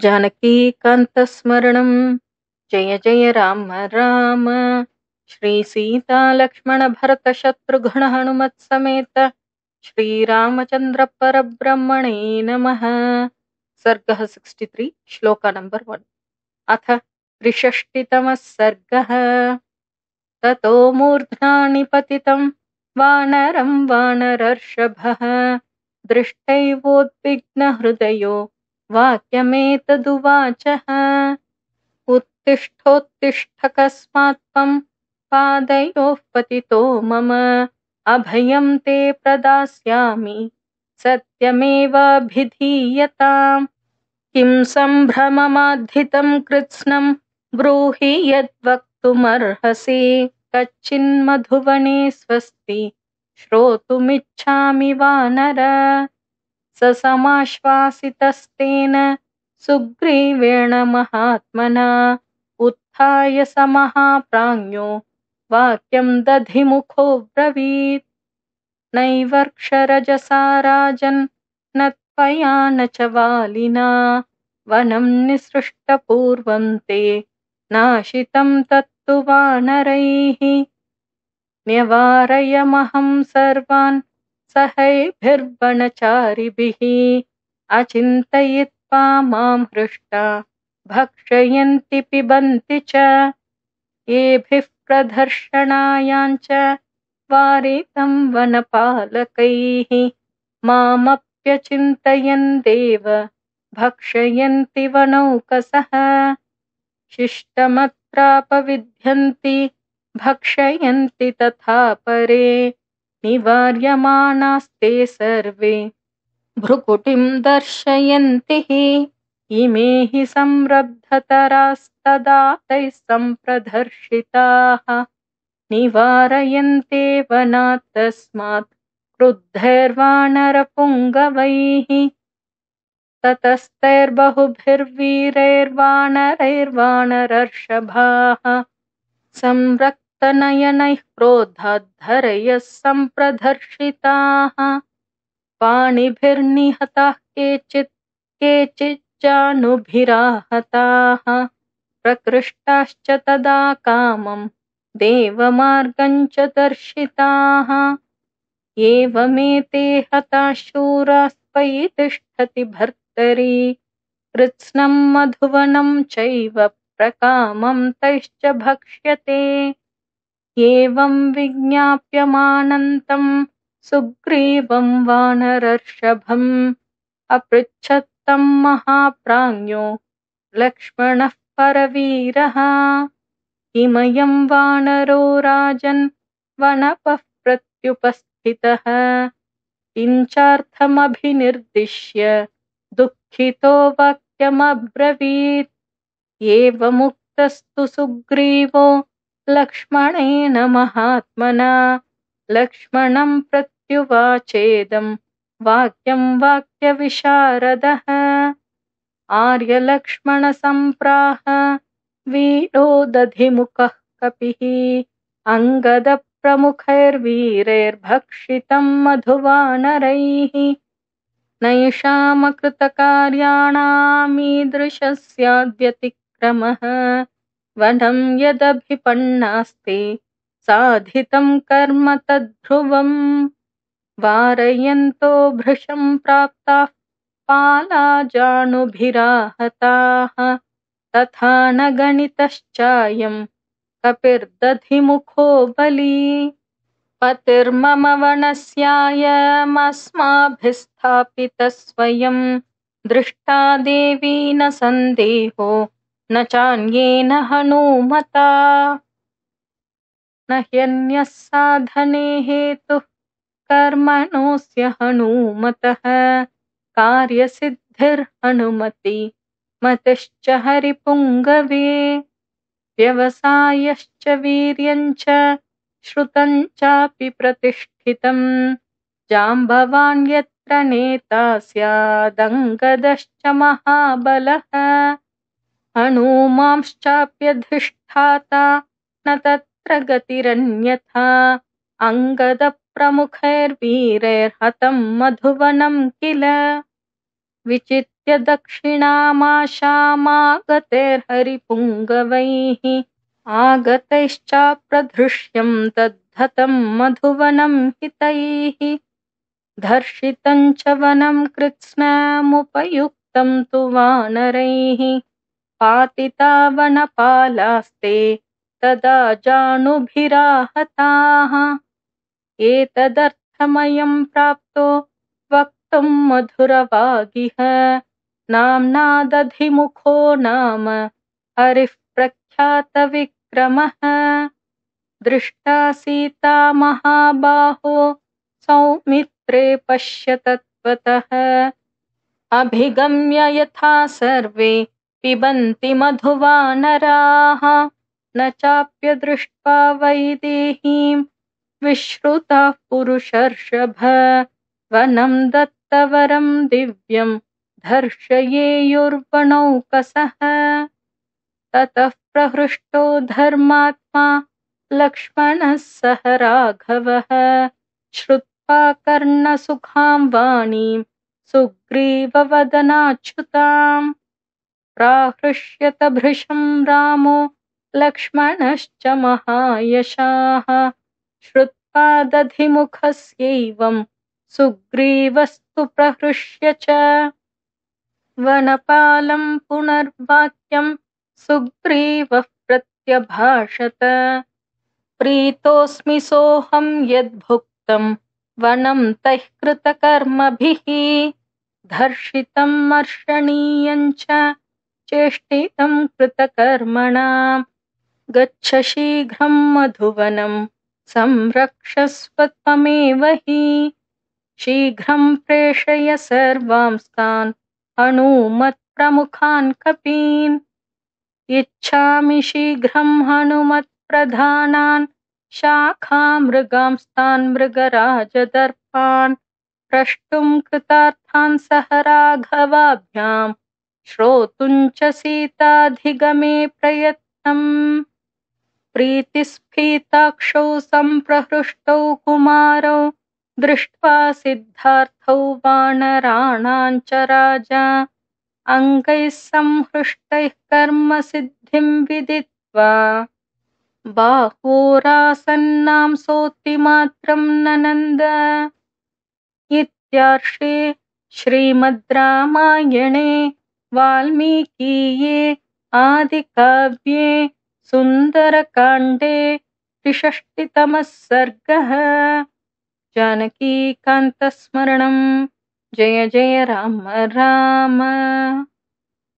जानकीकान्तस्मरणं जय जय राम राम। श्री सीता लक्ष्मण भरत शत्रुघ्न हनुमत् समेत श्रीरामचंद्र परब्रह्मणे नमः। सर्गः 63 श्लोक नंबर 1। अथ 63तमः सर्गः। ततो मूर्ध्नानि पतितं वानरं वानरर्षभः दृष्ट्वैवोद्विग्नहृदयो वाक्यमेतदुवाचः। उत्तिष्ठोत्तिष्ठ कस्मात् त्वं पादयोः पतितो मम अभयं ते प्रदास्यामि सत्यमेवाभिधीयताम्। किं सम्भ्रममाद्धितं कृत्स्नं ब्रूहि यद्वक्तुमर्हसि कच्चिन्मधुवने स्वस्ति श्रोतुमिच्छामि वानर। स समाश्वासितस्तेन सुग्रीवेण महात्मना उत्थाय स महाप्राज्ञो वाक्यं दधिमुखो ब्रवीत्। नैवर्क्षरजसा राजन् न त्वया न च वालिना वनं निसृष्टपूर्वं ते नाशितं तत्तु वानरैः। न्यवारयमहं सर्वान् सहैभिर्वनचारिभिः अचिन्तयित्वा मां हृष्टा भक्षयन्ति पिबन्ति च येभिः प्रदर्शनायाञ्च वारितं वनपालकैः मामप्यचिन्तयन् देव भक्षयन्ति वनौकसः। शिष्टमत्रापविध्यन्ति भक्षयन्ति तथा परे निवार्यमाणास्ते सर्वे भ्रुकुटिं दर्शयन्ति हि इमे हि संरब्धतरास्तदा तैः सम्प्रदर्शिताः निवारयन्ते वनात् तस्मात् क्रुद्धैर्वानरपुङ्गवैः। ततस्तैर्बहुभिर्वीरैर्वानरैर्वानरर्षभाः संरक्तनयनैः क्रोधाद्धरयः सम्प्रदर्शिताः पाणिभिर्निहताः केचित् केचिज्जानुभिराहताः प्रकृष्टाश्च तदा कामं देवमार्गं च दर्शिताः। एवमेते हताः शूरास्त्वयि तिष्ठति भर्तरि कृत्स्नं मधुवनं चैव प्रकामं तैश्च भक्ष्यते। एवं विज्ञाप्यमानन्तं सुग्रीवं वानरर्षभम् अपृच्छत्तं महाप्राज्ञो लक्ष्मणः परवीरः। किमयं वानरो राजन् वनपः प्रत्युपस्थितः किञ्चार्थमभिनिर्दिश्य दुःखितो वाक्यमब्रवीत्। एवमुक्तस्तु सुग्रीवो लक्ष्मणेन महात्मना लक्ष्मणं प्रत्युवाचेदं वाक्यं वाक्यविशारदः। आर्यलक्ष्मणसम्प्राह वीरो दधिमुखः कपिः अङ्गदप्रमुखैर्वीरैर्भक्षितं मधुवानरैः। नैषामकृतकार्याणामीदृशस्याद्व्यतिक्रमः वनं यदभिपन्नास्ते साधितं कर्म तद्ध्रुवम्। वारयन्तो भृशं प्राप्ताः पालाजानुभिराहताः तथा न गणितश्चायं कपिर्दधिमुखो बली। पतिर्मम वनस्यायमस्माभिस्थापितः स्वयं दृष्टा देवी न सन्देहो न चान्येन हनूमता। न ह्यन्यः साधने हेतुः कर्मणोऽस्य हनूमतः कार्यसिद्धिर्हनुमति मतिश्च हरिपुङ्गवे। व्यवसायश्च वीर्यञ्च श्रुतं चापि प्रतिष्ठितं जाम्बवान् यत्र नेता स्यादङ्गदश्च महाबलः। हनूमांश्चाप्यधिष्ठाता न तत्र गतिरन्यथा अङ्गदप्रमुखैर्वीरैर्हतं मधुवनं किल। विचित्य दक्षिणामाशामागतैर्हरिपुङ्गवैः आगतैश्चाप्रधृष्यं तद्धतं मधुवनं हितैः धर्षितं च वनं कृत्स्नमुपयुक्तं तु वानरैः पातिता वनपालास्ते तदा जानुभीराहताः एतदर्थमयं प्राप्तो वक्तुं मधुरवागिह नाम्ना दधिमुखो नाम हरिः प्रख्यातविक्रमः दृष्टा सीता महाबाहो सौमित्रे पश्य तत्त्वतः अभिगम्य यथा सर्वे पिबन्ति मधुवानराः न चाप्यदृष्ट्वा वैदेहीं विश्रुतः पुरुषर्षभ वनं दत्तवरं दिव्यं धर्षयेयुर्वणौकसः ततः प्रहृष्टो धर्मात्मा लक्ष्मणः सह राघवः श्रुत्वा कर्णसुखां वाणीं सुग्रीववदनाच्युताम् प्राहृष्यत भृशं रामो लक्ष्मणश्च महायशाः श्रुत्वा दधिमुखस्यैवं सुग्रीवस्तु प्रहृष्य च वनपालं पुनर्वाक्यं सुग्रीवः प्रत्यभाषत प्रीतोऽस्मि सोऽहं यद्भुक्तं वनं तैः कृतकर्मभिः धर्षितं मर्षणीयं च चेष्टितं कृतकर्मणां गच्छ शीघ्रं मधुवनं संरक्षस्व त्वमेव हि शीघ्रं प्रेषय सर्वांस्तान् हनूमत्प्रमुखान् कपीन् इच्छामि शीघ्रं हनुमत्प्रधानान् शाखामृगांस्तान् मृगराजदर्पान् प्रष्टुं कृतार्थान् सह राघवाभ्यां श्रोतुं च सीताधिगमे प्रयत्नम् प्रीतिस्फीताक्षौ सम्प्रहृष्टौ कुमारौ दृष्ट्वा सिद्धार्थौ वानराणां च राजा अङ्गैः संहृष्टैः कर्मसिद्धिं विदित्वा बाहोरासन्नां सोऽतिमात्रं ननन्द इत्यार्षे श्रीमद् रामायणे वाल्मीकीये आदिकाव्ये सुन्दरकाण्डे 63तमः सर्गः जानकीकान्तस्मरणं जय जय राम राम।